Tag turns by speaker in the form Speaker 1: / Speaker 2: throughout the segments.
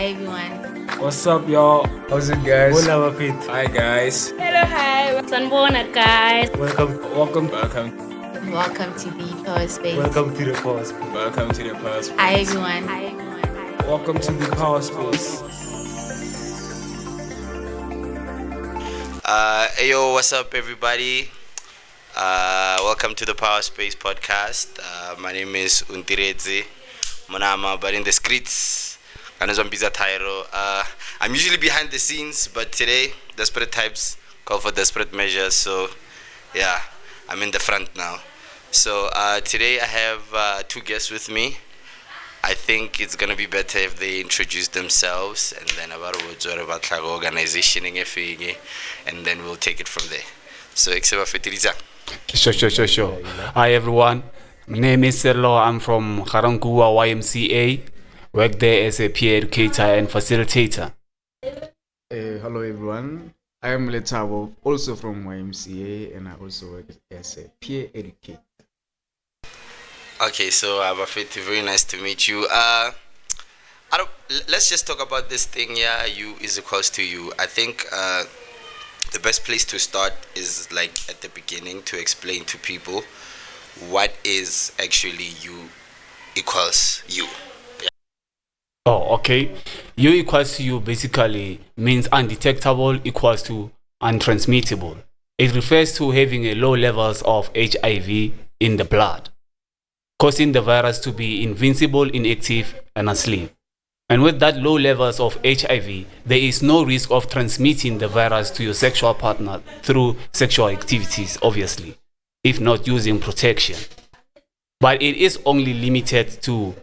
Speaker 1: Hi everyone.
Speaker 2: What's up, y'all?
Speaker 3: How's it, guys?
Speaker 4: Hola, Wafit.
Speaker 2: Hi, guys.
Speaker 5: Hello, hi.
Speaker 6: Sanbona, guys.
Speaker 4: Welcome
Speaker 1: Welcome to the Power Space.
Speaker 4: to the pause.
Speaker 2: Welcome to the Power Space.
Speaker 1: Hi everyone.
Speaker 2: Welcome to the Power Space.
Speaker 7: Yo, what's up, everybody? Welcome to the Power Space podcast. My name is Untirezi Monama, but in the streets, I'm usually behind the scenes, but today, desperate types call for desperate measures. So, yeah, I'm in the front now. So today I have two guests with me. I think it's gonna be better if they introduce themselves and then about the organization and then we'll take it from there. So,
Speaker 8: Sure. Hi everyone. My name is Serlo. I'm from Karankua YMCA. Work there as a peer educator and facilitator.
Speaker 3: Hello, everyone. I am Letabo, also from YMCA, and I also work as a peer educator.
Speaker 7: Okay, so Bafet, very nice to meet you. Let's just talk about this thing. Yeah, you is equals to you. I think the best place to start is like at the beginning to explain to people what is actually you equals you. Yeah.
Speaker 8: Oh, okay. U equals to U basically means undetectable equals to untransmittable. It refers to having a low levels of HIV in the blood, causing the virus to be invincible, inactive, and asleep. And with that low levels of HIV, there is no risk of transmitting the virus to your sexual partner through sexual activities, obviously, if not using protection. But it is only limited to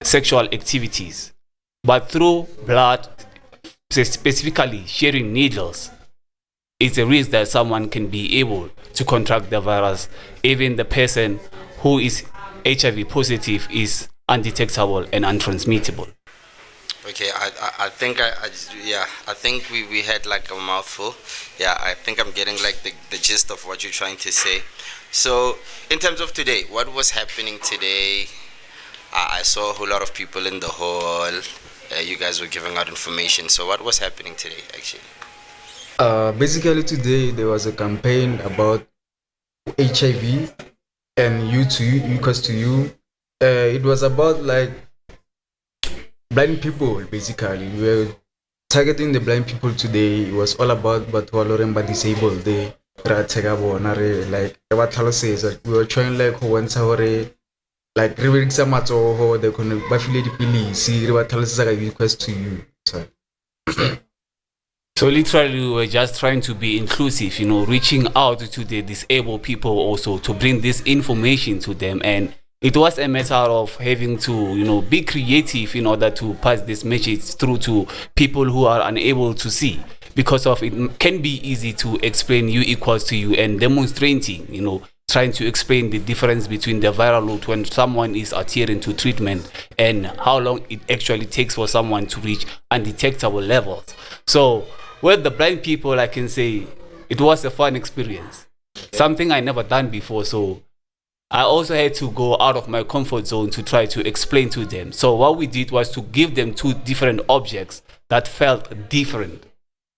Speaker 8: sexual activities. But through blood, specifically sharing needles, it's a risk that someone can be able to contract the virus. Even the person who is HIV positive is undetectable and untransmittable.
Speaker 7: Okay, I think I think we had like a mouthful. Yeah, I think I'm getting like the gist of what you're trying to say. So in terms of today, what was happening today? I saw a whole lot of people in the hall. You guys were giving out information. So what was happening today, actually?
Speaker 3: Basically, today there was a campaign about HIV and you to you, equals to you. It was about like blind people, basically. We were targeting the blind people today. It was all about but who are disabled. They like what Talo says that we were trying like who went like reading some ho they can bafile dipili see re batho le request to you.
Speaker 8: So literally we were just trying to be inclusive, reaching out to the disabled people also to bring this information to them. And it was a matter of having to, be creative in order to pass this message through to people who are unable to see. Because of it can be easy to explain U equals to U and demonstrating, trying to explain the difference between the viral load when someone is adhering to treatment and how long it actually takes for someone to reach undetectable levels. So with the blind people, I can say it was a fun experience, something I never done before. So I also had to go out of my comfort zone to try to explain to them. So what we did was to give them two different objects that felt different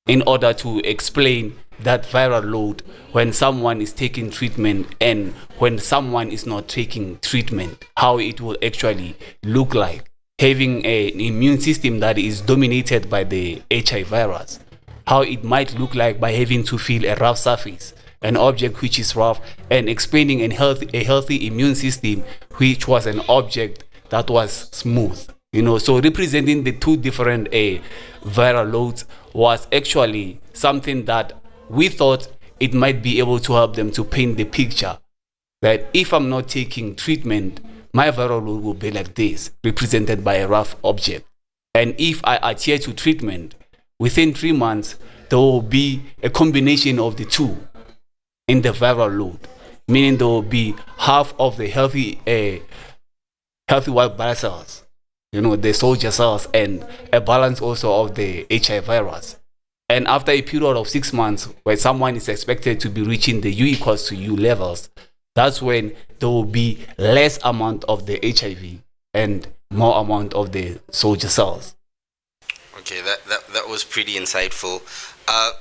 Speaker 8: in order to explain that viral load when someone is taking treatment and when someone is not taking treatment, how it will actually look like having an immune system that is dominated by the HIV virus, how it might look like by having to feel a rough surface, an object which is rough, and explaining a healthy immune system which was an object that was smooth. So representing the two different viral loads was actually something that we thought it might be able to help them to paint the picture that if I'm not taking treatment, my viral load will be like this, represented by a rough object. And if I adhere to treatment, within 3 months, there will be a combination of the two in the viral load, meaning there will be half of the healthy white blood cells, the soldier cells, and a balance also of the HIV virus. And after a period of 6 months, where someone is expected to be reaching the U equals to U levels, that's when there will be less amount of the HIV and more amount of the soldier cells.
Speaker 7: Okay, that was pretty insightful. Uh,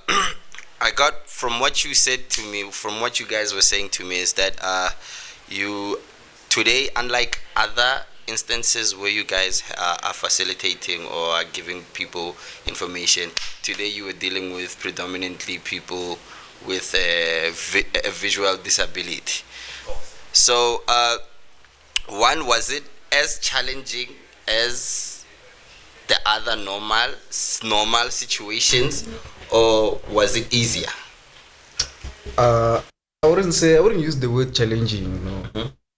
Speaker 7: I got from what you said to me, from what you guys were saying to me, is that you today, unlike other instances where you guys are facilitating or are giving people information, today you were dealing with predominantly people with a visual disability. So, one, was it as challenging as the other normal situations, or was it easier?
Speaker 3: Uh, I wouldn't use the word challenging.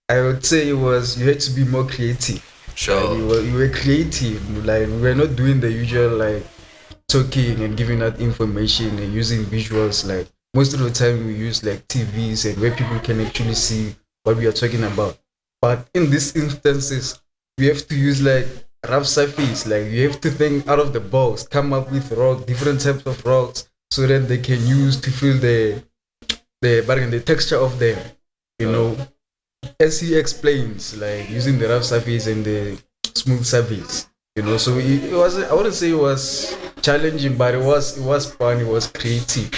Speaker 3: I would say it was you had to be more creative.
Speaker 7: Sure.
Speaker 3: Like, you were creative. Like we were not doing the usual like talking and giving out information and using visuals. Like most of the time we use like TVs and where people can actually see what we are talking about. But in these instances, we have to use like rough surface. Like you have to think out of the box, come up with different types of rocks, so that they can use to feel the texture of them. You know, as he explains, like using the rough surface and the smooth surface. So it was. I wouldn't say it was challenging, but it was fun. It was creative.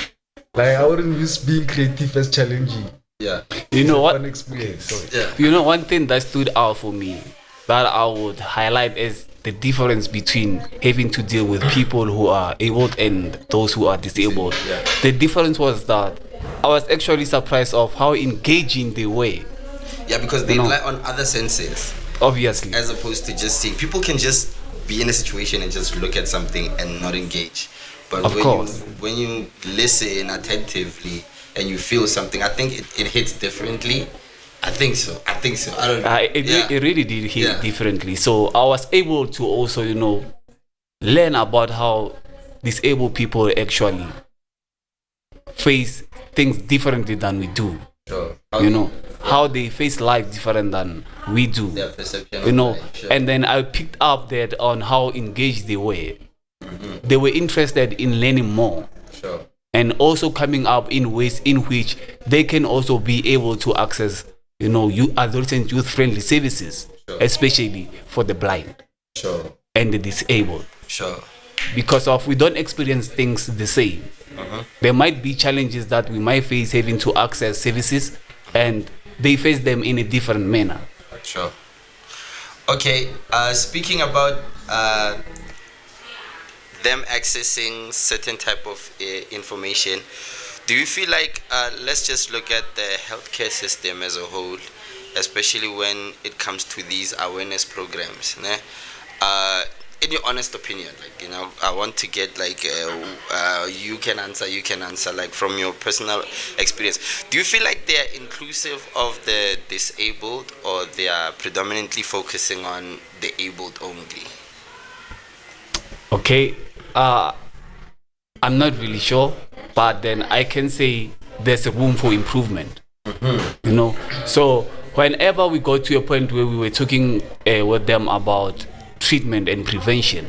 Speaker 3: Like I wouldn't use being creative as challenging.
Speaker 7: Yeah.
Speaker 8: You know what?
Speaker 3: Fun experience.
Speaker 7: Yeah.
Speaker 8: You know, one thing that stood out for me that I would highlight is the difference between having to deal with people who are able and those who are disabled.
Speaker 7: Yeah.
Speaker 8: The difference was that I was actually surprised of how engaging they were.
Speaker 7: Yeah, because they rely on other senses
Speaker 8: Obviously.
Speaker 7: as opposed to just seeing. People can just be in a situation and just look at something and not engage. But
Speaker 8: Of course.
Speaker 7: when you listen attentively and you feel something, I think it hits differently. I think so. I don't know.
Speaker 8: It really did hit
Speaker 7: Yeah.
Speaker 8: differently. So I was able to also, learn about how disabled people actually face things differently than we do.
Speaker 7: Sure.
Speaker 8: How they face life different than we do.
Speaker 7: Their perception of life, sure.
Speaker 8: And then I picked up that on how engaged they were. They were interested in learning more
Speaker 7: Sure.
Speaker 8: and also coming up in ways in which they can also be able to access adolescent youth friendly services,
Speaker 7: Sure.
Speaker 8: especially for the blind
Speaker 7: Sure.
Speaker 8: and the disabled,
Speaker 7: Sure.
Speaker 8: because of we don't experience things the same. There might be challenges that we might face having to access services, and they face them in a different manner.
Speaker 7: Sure. Okay. Speaking about them accessing certain type of information, do you feel like let's just look at the healthcare system as a whole, especially when it comes to these awareness programs, né? In your honest opinion, I want to get you can answer like from your personal experience. Do you feel like they are inclusive of the disabled, or they are predominantly focusing on the abled only?
Speaker 8: Okay, I'm not really sure, but then I can say there's a room for improvement. So whenever we got to a point where we were talking with them about treatment and prevention,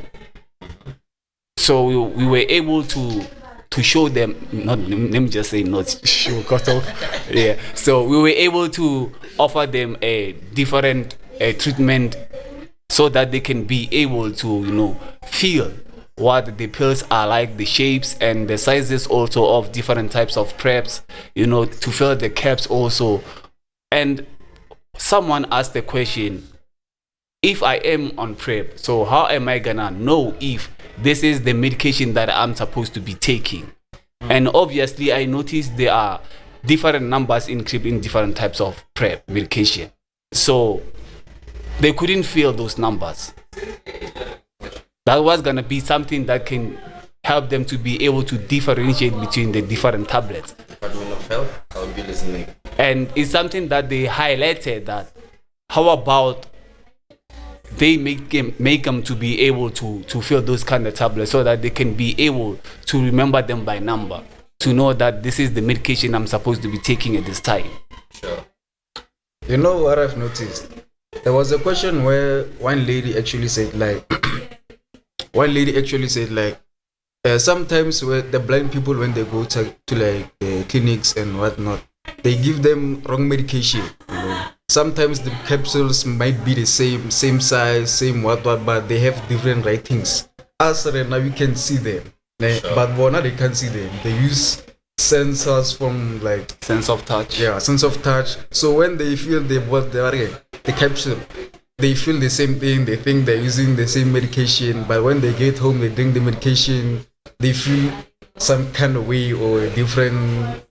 Speaker 8: so we were able to show them, not let me just say not show cut off. Yeah, so we were able to offer them a different treatment so that they can be able to feel what the pills are like, the shapes and the sizes also of different types of preps, to fill the caps also. And someone asked the question, if I am on PrEP, so how am I gonna know if this is the medication that I'm supposed to be taking? And obviously I noticed there are different numbers in different types of PrEP medication. So they couldn't fill those numbers. That was gonna be something that can help them to be able to differentiate between the different tablets.
Speaker 7: Department of Health, I'll be listening.
Speaker 8: And it's something that they highlighted, that how about they make them to be able to fill those kind of tablets so that they can be able to remember them by number, to know that this is the medication I'm supposed to be taking at this time.
Speaker 7: Sure.
Speaker 3: You know what I've noticed? There was a question where one lady actually said sometimes with the blind people, when they go to like clinics and whatnot, they give them wrong medication. Sometimes the capsules might be the same size, same what, but they have different writings. us right now we can see them, but bona they can't see them. They use sensors from like
Speaker 8: Sense of touch.
Speaker 3: yeah, sense of touch. So when they feel the capsule, they feel the same thing. They think they're using the same medication, but when they get home, they drink the medication. They feel some kind of way or a different.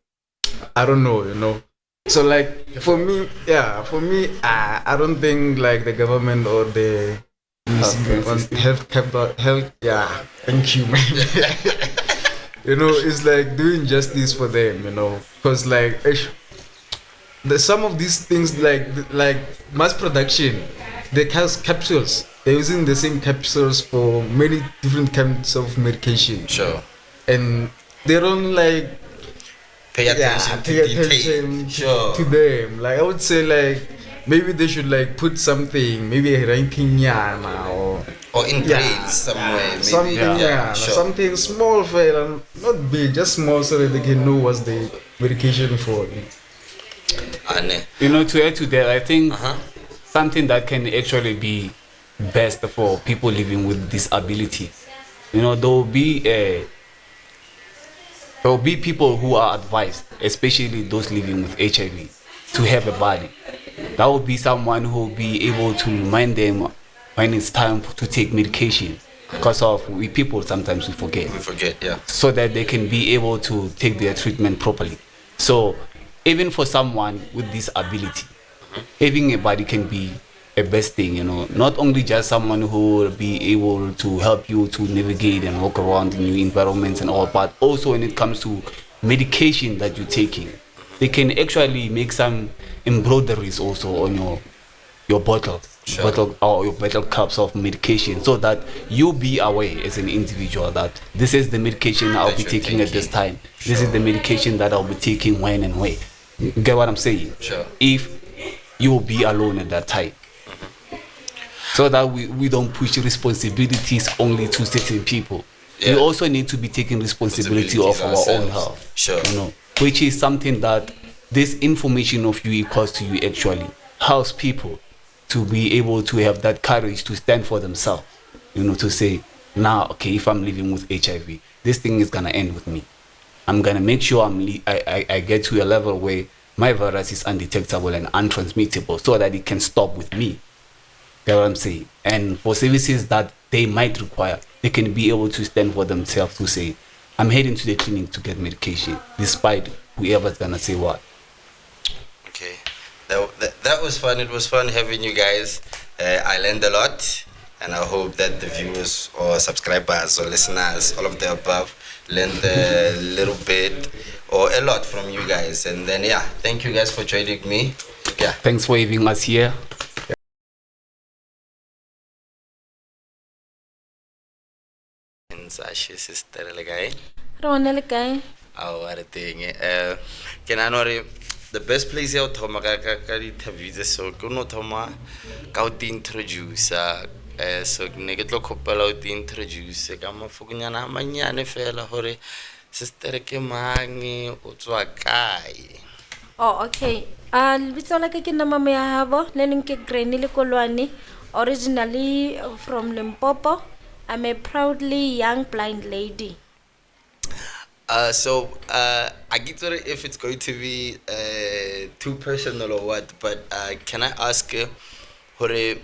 Speaker 3: I don't know, you know. So like for me, I don't think like the government or the health. Yeah, thank you, man. You know, it's like doing justice for them, you know, because like some of these things like mass production, they cast capsules. They're using the same capsules for many different kinds of medication.
Speaker 7: Sure.
Speaker 3: And they don't like
Speaker 7: Pay attention to detail. Sure.
Speaker 3: to them. Like I would say like maybe they should like put something, maybe a ranking
Speaker 7: Or in grades somewhere. Maybe.
Speaker 3: something
Speaker 7: Sure.
Speaker 3: something small for not big, just small so that they can know what's the medication for.
Speaker 8: You know, to add to that, I think
Speaker 7: Uh-huh.
Speaker 8: something that can actually be best for people living with disability. You know, there will be people who are advised, especially those living with HIV, to have a body. That will be someone who will be able to remind them when it's time to take medication. Because we people sometimes we forget.
Speaker 7: We forget, yeah.
Speaker 8: So that they can be able to take their treatment properly. So even for someone with this ability, having a body can be a best thing, you know. Not only just someone who will be able to help you to navigate and walk around in new environments and all, but also when it comes to medication that you're taking, they can actually make some embroideries also on your bottle.
Speaker 7: Sure.
Speaker 8: Bottle or your bottle cups of medication, so that you be aware as an individual that this is the medication I'll
Speaker 7: That
Speaker 8: be
Speaker 7: you're
Speaker 8: taking at this
Speaker 7: taking.
Speaker 8: time. This is the medication that I'll be taking when and where. You get what I'm saying?
Speaker 7: Sure.
Speaker 8: If you will be alone at that time. So that we don't push responsibilities only to certain people.
Speaker 7: Yeah.
Speaker 8: We also need to be taking responsibility of our own
Speaker 7: Responsibilities
Speaker 8: health.
Speaker 7: Sure.
Speaker 8: You know, which is something that this information of you equals to you actually helps people to be able to have that courage to stand for themselves. You know, to say, now, okay, if I'm living with HIV, this thing is gonna end with me. I'm gonna make sure I get to a level where my virus is undetectable and untransmittable, so that it can stop with me. Get what I'm saying? And for services that they might require, they can be able to stand for themselves to say, I'm heading to the clinic to get medication, despite whoever's gonna say what.
Speaker 7: Okay. That was fun. It was fun having you guys. I learned a lot, and I hope that the viewers or subscribers or listeners, all of the above, learned a little bit or a lot from you guys. And then, yeah, thank you guys for joining me. Yeah.
Speaker 8: Thanks for having us here.
Speaker 7: And Sashi sister guy.
Speaker 1: Rona le kae?
Speaker 7: Oh, what a thing. Can I know the best place here to make a interview so kuno thoma ka to introduce so ne ke tlo khopela o introduce ka mafukunyana manyane fela hore sister ke mang o tswa kae.
Speaker 1: Oh, okay. Lebitso la ka ke nna Mama ya Habo, le neng ke Granny le Kolwane, originally from Limpopo. I'm a proudly young blind lady.
Speaker 7: So I get to if it's going to be too personal or what, but can I ask you, Hore,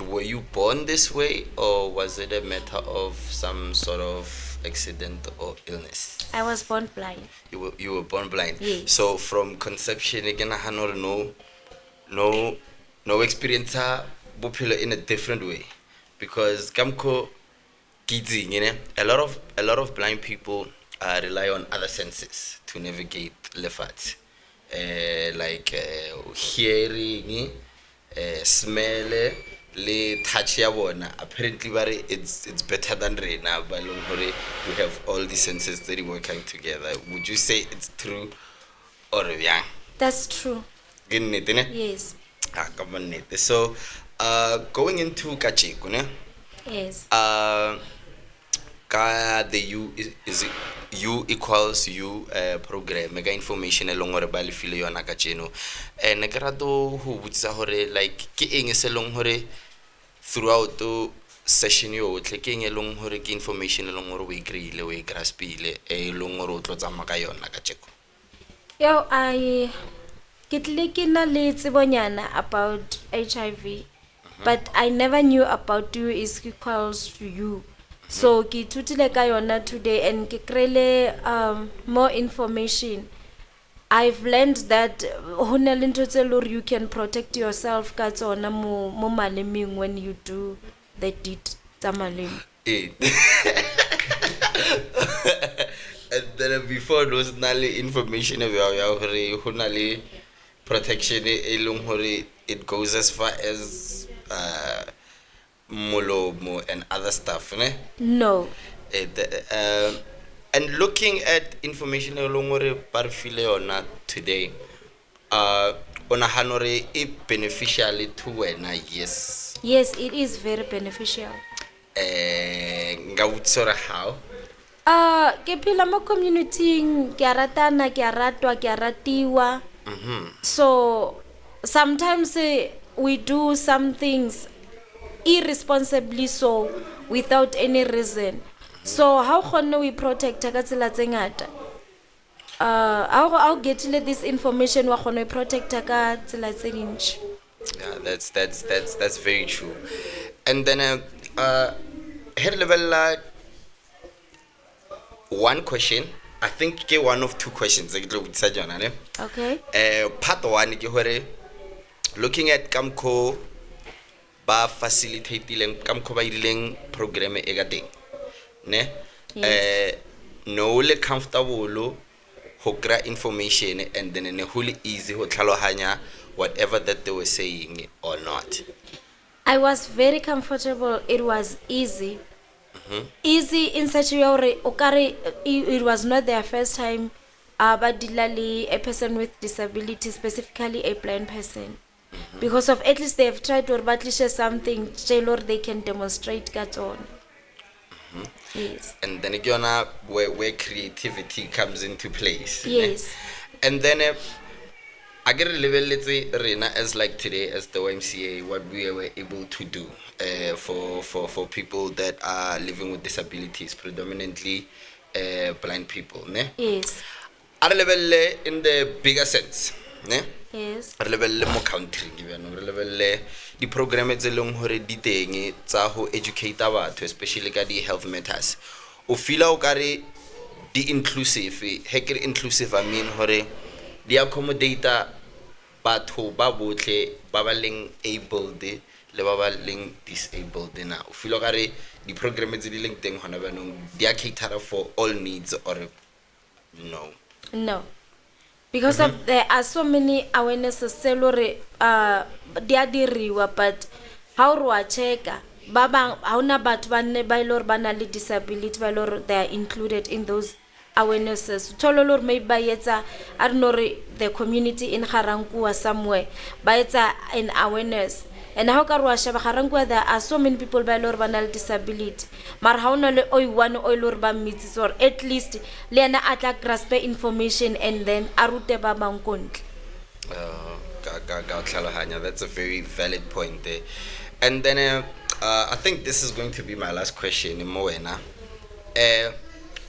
Speaker 7: were you born this way, or was it a matter of some sort of accident or illness?
Speaker 1: I was born blind.
Speaker 7: You were born blind.
Speaker 1: Yes.
Speaker 7: So from conception, again, I had no experience bophelo in a different way, because kamko kids, you know, a lot of blind people rely on other senses to navigate lefat, like hearing, smell, le touch ya bona. Apparently, it's better than Rena. But we have all these senses that are working together. Would you say it's true or yeah?
Speaker 1: That's true.
Speaker 7: Yes.
Speaker 1: Yes.
Speaker 7: Come on, Nete. So, going into Kachiko, ne?
Speaker 1: Yes.
Speaker 7: Ka the is U equals U program mega information e leng hore ba le file yona ka tseno ne ke rato ho botsa hore like ke eng se leng hore throughout session yo tle ke eng e leng hore ke information e leng hore o e kry-ile o e graspile e leng hore o tlo tsamaya ka yona ka tjeko?
Speaker 1: Yo, ke tlile ke na le tsebonyana about HIV, but I never knew about you is equals to you. So ke ithutile ka yona today and ke kry-ile more information. I've learned that ho na le ntho tse le hore you can protect yourself ka tsona mo malemeng when you do the deed tsa maleme.
Speaker 7: And then before those nale information about ya hore ho na le protection e leng hore it goes as far as molomo and other stuff, ne?
Speaker 1: No.
Speaker 7: And looking at information e leng hore ba re file yona today, ona hanore e beneficial to wena? Yes.
Speaker 1: Yes, it is very beneficial.
Speaker 7: Nga utsora how?
Speaker 1: Ke phela mo community, ke a ratana, ke a ratwa, ke a ratiwa. So sometimes we do some things irresponsibly, so without any reason. So how can we protect ka tsela tse ngata? I'll get this information wa khona protect ka tsela tse dintsi.
Speaker 7: Yeah, that's very true. And then head level one question, I think ke one of two questions ke tlo botsa jona ne.
Speaker 1: Okay.
Speaker 7: Part one ke hore looking at kamko ba facilitating kamko ba ileng program e ga teng ne.
Speaker 1: Yes.
Speaker 7: No le comfortable ho kra information and then ne hole easy ho tlhalohanya whatever that they were saying or not?
Speaker 1: I was very comfortable. It was easy. Easy in such a way it was not their first time but dilali a person with disability, specifically a blind person, because of at least they have tried to share something or they can demonstrate that on. Yes.
Speaker 7: And then again where creativity comes into place.
Speaker 1: Yes.
Speaker 7: And then I get a level, let's say, Rena, as like today, as the YMCA, what we were able to do for people that are living with disabilities, predominantly blind people, ne?
Speaker 1: Yes.
Speaker 7: At a level in the bigger sense, ne?
Speaker 1: Yes.
Speaker 7: At a level more country, given a level the program is a long hore diteng tsa ho educate batho, especially ka di health matters. O feel o kare di inclusive, hekere inclusive I mean hore di accommodate batho ba botle ba ba leng able de le ba ba leng disabled na. O feel o kare di program tse di leng teng hona banong di a cater for all needs or no?
Speaker 1: No. Because of there are so many awarenesses salary dia diriwa, but how ro a checka ba bang ha una batho ba ne ba ile ba na le disability ba ile they are included in those awarenesses. Tololor maybe ba yetsa I don't know the community in Garankua somewhere ba yetsa an awareness, and how ka ro a sheba Garankua there are so many people ba ile ba na le disability mar ha una le oi one oi le ba mitsi or at least le ena atla grasp information and then a rute ba bang kontle.
Speaker 7: That's a very valid point there. And then I think this is going to be my last question in Moena.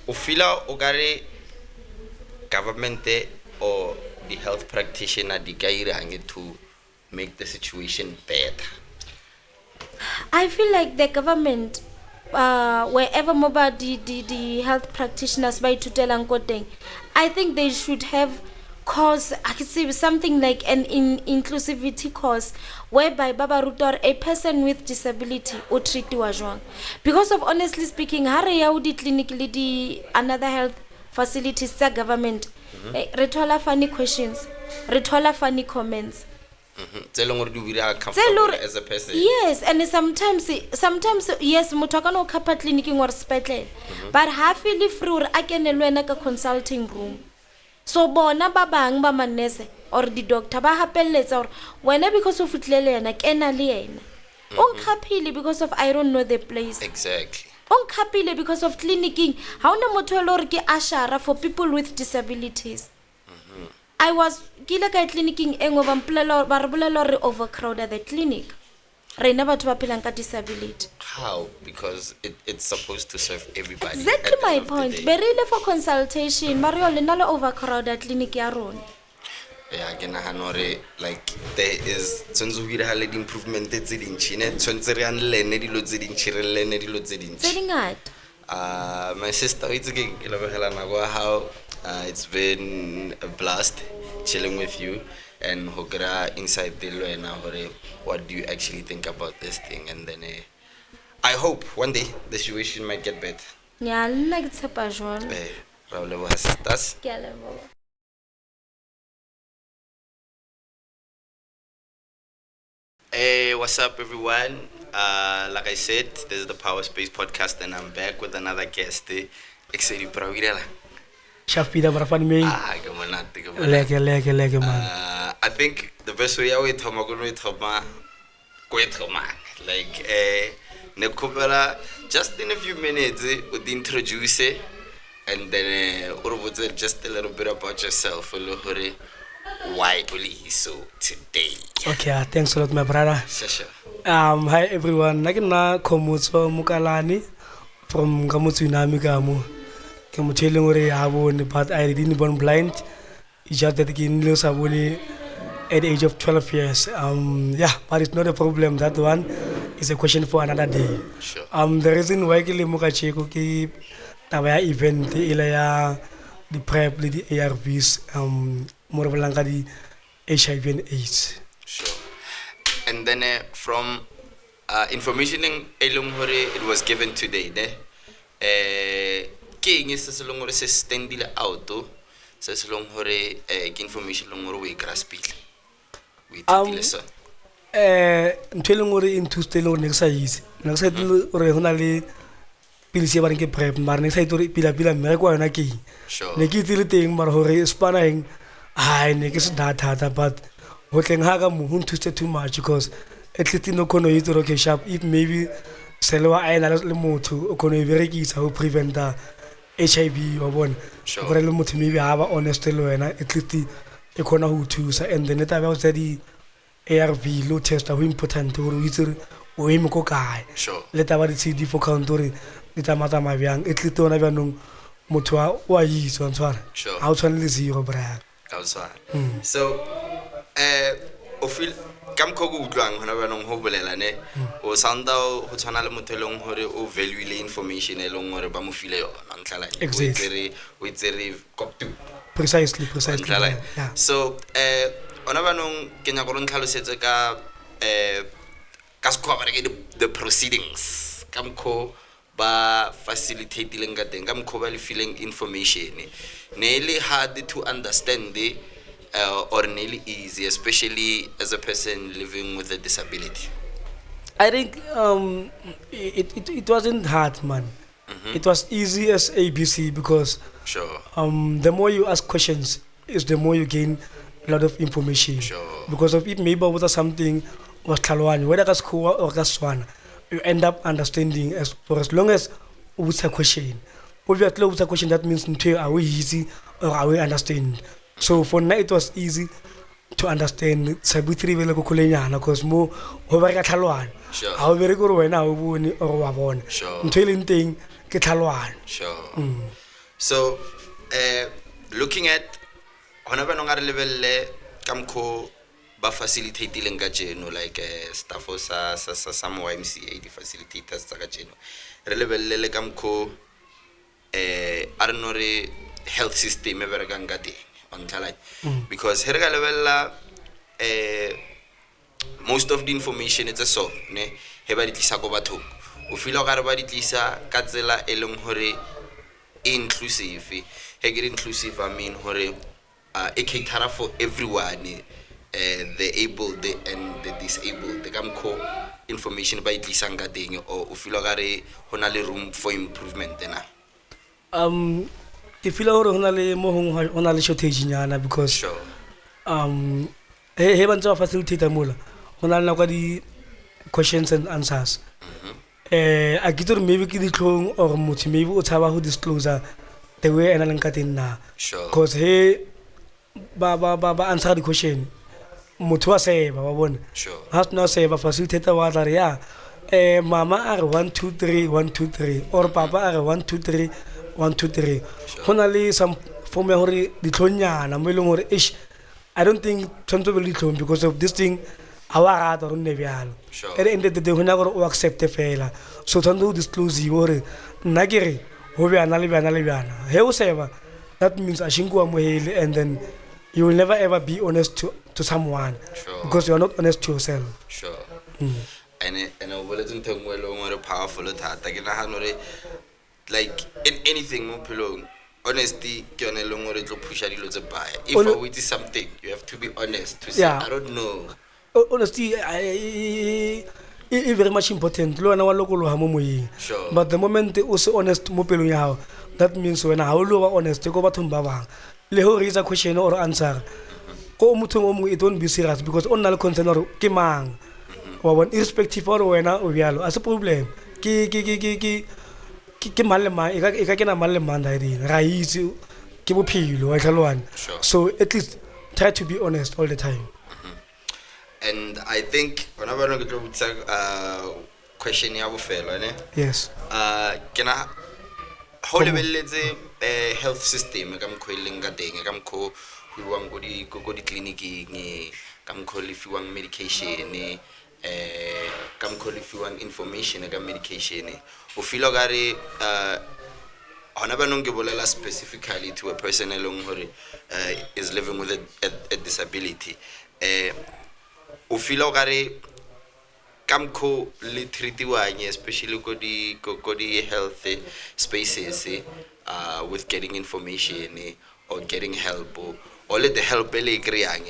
Speaker 7: Ufila ogare government or the health practitioner di kairang to make the situation better?
Speaker 1: I feel like the government wherever mobile the health practitioners by to tell Ankoteng, I think they should have course, I could say something like an inclusivity course whereby Baba Rutor, a person with disability, or treat you. Because of honestly speaking, Hare Yaudi clinic lady another health facilities the government. Retola funny questions, retola funny comments.
Speaker 7: As a person.
Speaker 1: Yes, and sometimes yes, mutokano kapa clinic or spetle. But half feel free I can elwena ka consulting room. So bona ba bang ba manese or the doctor ba hapelletsa or wena because of utlele yena kena le yena. Onkhapile because of I don't know the place.
Speaker 7: Exactly.
Speaker 1: Onkhapile because of clinicing. How na motho le hore ke ashara for people with disabilities. I was kile ka clinicing engwe ba mplela ba re bolela re overcrowded the clinic. Rena batho ba phelang ka disability.
Speaker 7: How? Because it's supposed to serve everybody.
Speaker 1: Exactly
Speaker 7: at the
Speaker 1: my
Speaker 7: end of the
Speaker 1: point.
Speaker 7: day.
Speaker 1: Berile for consultation, Mario le na le overcrowded clinic ya rona.
Speaker 7: Yeah, ke nagana hore like there is tshwanetse go diragale di-improvement tse dintšhi ne tshwanetse re anelene dilo tse dintšhi re lene dilo tse
Speaker 1: Tse
Speaker 7: dintšhi.
Speaker 1: dingata.
Speaker 7: My sister, it's okay. How it's been a blast chilling with you and Hogra inside the Luena. What do you actually think about this thing? And then I hope one day the situation might get better.
Speaker 1: Ya nna ke tshepa jwalo.
Speaker 7: Ra o leboha sisters.
Speaker 1: Ke a leboha.
Speaker 7: Hey, what's up, everyone? Like I said, this is the Power Space podcast, and I'm back with another guest. Exeri Prawirela.
Speaker 4: Shafida Brafan me.
Speaker 7: Come on,
Speaker 4: Leke man.
Speaker 7: I think the best way I would talk about like Nekubela, just in a few minutes would introduce it and then just a little bit about yourself, why only so today.
Speaker 4: Okay, thanks a lot, my brother.
Speaker 7: Sure.
Speaker 4: Hi everyone. Nakina Komutso Mukalani from Kamutsu Namigamu. Kamutelling ore abone, but I didn't born blind. It's just that in Lusabuni at the age of 12 years. Yeah, but it's not a problem. That one is a question for another day.
Speaker 7: Sure.
Speaker 4: The reason why Kili Mukacheko ki Tawaya event ilaya the PrEP, the ARVs, more of the HIV and AIDS.
Speaker 7: Sure. And then from information in Elunghore, it was given today. King is a long se stendile auto, says Longhore information long way graspil. We listen.
Speaker 4: Ntweleng into stelo next size. Next side re hona le pilisi ba nke PrEP, mar next side re pila mme kwa yona ke.
Speaker 7: Sure.
Speaker 4: Ne ke tsile teng mar hore spanning ai ne ke se data but ho tleng ha ka mo nthuste too much because at least no kono yitro ke sharp if maybe selwa a ena le motho o kono e berekisa ho prevent HIV wa bona.
Speaker 7: Sure.
Speaker 4: Gore le motho maybe ha ba honest le wena at least e kona ho thusa and then eta ba o tsa di ARV low test are important gore o itse o eme ko kae.
Speaker 7: Sure.
Speaker 4: Le taba di CD for count gore di tsamata mabyang at least ona byanong motho wa yiso ntshwara.
Speaker 7: Sure.
Speaker 4: Ha o tshwane le zero bra.
Speaker 7: So, o feel kam ko go utlwang hona ba nong ho bolela ne o sound out ho tshwana le motho elong hore o value le information elong hore ba mo file yona ntlhala o itsere cop to
Speaker 4: Precisely. Yeah.
Speaker 7: So ona ba nong ke nya go ntlhalosetse ka skoba ke the proceedings kam ko ba facilitate leng ka teng kam ko ba le feeling information nearly hard to understand or nearly easy, especially as a person living with a disability?
Speaker 4: I think it wasn't hard, man. It was easy as ABC because
Speaker 7: Sure.
Speaker 4: the more you ask questions is the more you gain a lot of information.
Speaker 7: Sure.
Speaker 4: Because of it maybe was something was Kalwani, whether that's cool or Gaswan, you end up understanding for as long as with a question. Obviously with a question that means are we easy or are we understand? So for now it was easy to understand sabutri vele go kulenyana cause mo ho ba ka tlhalwana.
Speaker 7: Sure.
Speaker 4: Ha o bere go re wena o bone o wa bona.
Speaker 7: Sure.
Speaker 4: Ntho e leng teng ke tlhalwana.
Speaker 7: Sure. So, looking at hona ba no ngare lebelle kamko ba facilitate leng ka jeno like staff sa some YMCA di facilitators tsa ka jeno. Re lebelle le kamko are no re health system e berekang ka teng on thala because here ga lebella most of the information it's a so ne he ba di tlisa go batho o feel o ga re ba di tlisa ka tsela e leng hore inclusive he get inclusive I mean hore a cater for everyone the able and the disabled the kamko information ba itlisang ka teng o feel o ga re hona le room for improvement na
Speaker 4: ke feel gore hona le mo hona le shortage nyana because
Speaker 7: sure
Speaker 4: he bantse ba facilitator mola hona le kwa di questions and answers a kitore maybe ke ditlhong or motho maybe o tshaba ho disclose the way ena leng ka teng na
Speaker 7: sure
Speaker 4: because he ba answer the question motho wa seba wa bona
Speaker 7: Sure.
Speaker 4: ha sena seba facilitator wa tla re ya mama a re 1 2 3 1 2 3 or papa a re 1 2 3 1 2 3 hona le some form ya hore ditlhonyana mo eleng hore ish I don't think tshwanetse be le ditlhong because of this thing ha wa rata re nne bjalo
Speaker 7: Sure.
Speaker 4: at the end of the day hona gore o accept fela so tshwanetse o disclose hore nna ke re ho bjana le bjana le bjana he o seba that means a shingo amohele and then you will never ever be honest to someone
Speaker 7: Sure.
Speaker 4: because you are not honest to yourself.
Speaker 7: Sure. And I will let them more powerful thata ke nagana re like in anything mo pelong honesty ke yone le ngore tlo pusha dilo tse baya if
Speaker 4: Ono-
Speaker 7: I with something you have to be honest to say
Speaker 4: Yeah.
Speaker 7: I don't know.
Speaker 4: Honesty is very much important lo wena wa lokoloha mo moyeng
Speaker 7: Sure.
Speaker 4: but the moment o se honest mo pelong ya hao that means wena ha o lo ba honest ko bathong ba bang le ho raise a question or answer ko motho o mongwe it won't be serious because o nna le concern or ke mang wa bona irrespective or wena o bjalo a se problem ke mang le mang e ka kena mang le mang da dina ra itse ke bophelo wa tlhalwana
Speaker 7: Sure.
Speaker 4: so at least try to be honest all the time.
Speaker 7: And I think whenever I go to question ya bofelo ne
Speaker 4: Yes.
Speaker 7: ke na ho lebelletse health system ka mkhoeleng ka teng ka mkho huwang go di clinic-ing ka mkho lefiwang medication ka mkho lefiwang information ka medication o feel ga re hona ba nong ke bolela specifically to a person along hore is living with a disability o feel ga re kamko le treatiwang especially ko di health spaces with getting information or getting help or let the help le kreang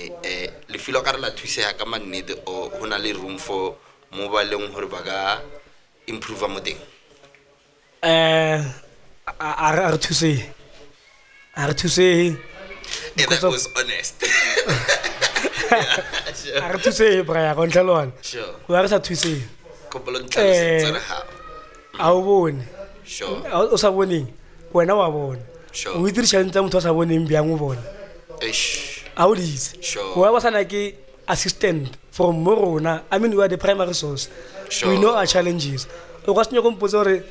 Speaker 7: le feel ga re la thusa ka mannete o hona le room for mobile hore ba ga improve mo teng
Speaker 4: Are to say
Speaker 7: that was honest.
Speaker 4: are to say braya go ntlhalwana
Speaker 7: Sure.
Speaker 4: o re sa thuse
Speaker 7: Couple of times
Speaker 4: a o bone
Speaker 7: Sure.
Speaker 4: o sa boneng wena wa bona
Speaker 7: Sure.
Speaker 4: o itirisang tsa motho a sa boneng bjang o bona
Speaker 7: Ish.
Speaker 4: a o ditse
Speaker 7: Sure.
Speaker 4: wa ba sana ke assistant from mo rona I mean we are the primary source
Speaker 7: Sure.
Speaker 4: we know our challenges o ka se nyako mpotsa gore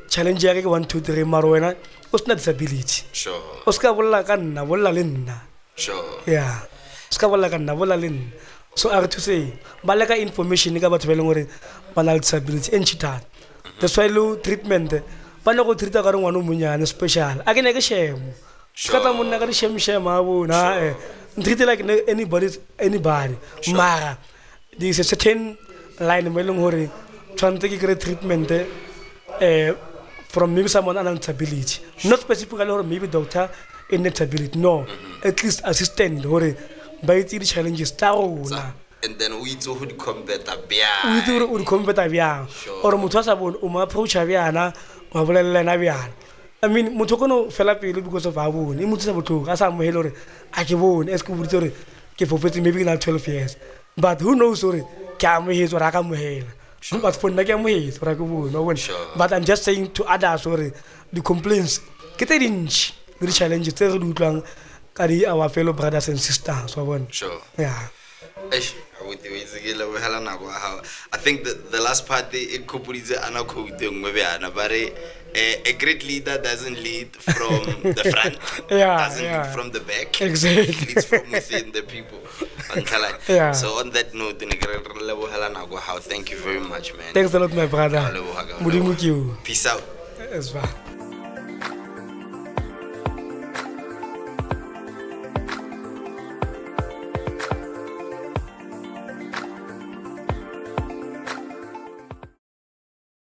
Speaker 4: challenge ya ke 1 2 3 maro wena o sena disability
Speaker 7: Sure.
Speaker 4: o ska bolla ka nna bolla le nna
Speaker 7: Sure.
Speaker 4: yeah ska bolla ka nna bolla le nna so are to say ba leka information ka batho ba leng gore ba na le disability e ntšhitana that's why lo treatment ba ne go treata ka re ngwana o monyane special a ke ne ke shemo ka tla monna ka di shema a bona treat like anybody mara there is a certain line mo e leng gore tshwanetse ke kry treatment from maybe someone with disability not specifically or maybe doctor in disability no at least assistant hore ba itse di challenges tsa rona
Speaker 7: And then we do who combat a bear.
Speaker 4: o itse gore o di competa bjang or motho a sa bone o mo approacha bjana wa bolelelana bjana I mean motho kono fela pele because of a bone e motho sa botlhoko a sa amohele gore a ke bone e se ke boditse gore ke fopetse maybe ke na 12 years but who knows gore ke amohetse gore a ka amohela but for nna ke amohetse gore a ke bone wa bone but I'm just saying to others gore the complaints ke tse dintšhi le di-challenges tse re di utlwang ka di our fellow brothers and sisters wa bone
Speaker 7: Sure.
Speaker 4: yeah
Speaker 7: I think the last part it kupulitse ana khoude ngwe bana bare a great leader doesn't lead from the front. Doesn't lead from the back.
Speaker 4: Exactly.
Speaker 7: It leads from within the people.
Speaker 4: Yeah.
Speaker 7: So on that note, how thank you very much, man.
Speaker 4: Thanks a lot my brother. Modimo ke o.
Speaker 7: Peace out.
Speaker 4: It's fine.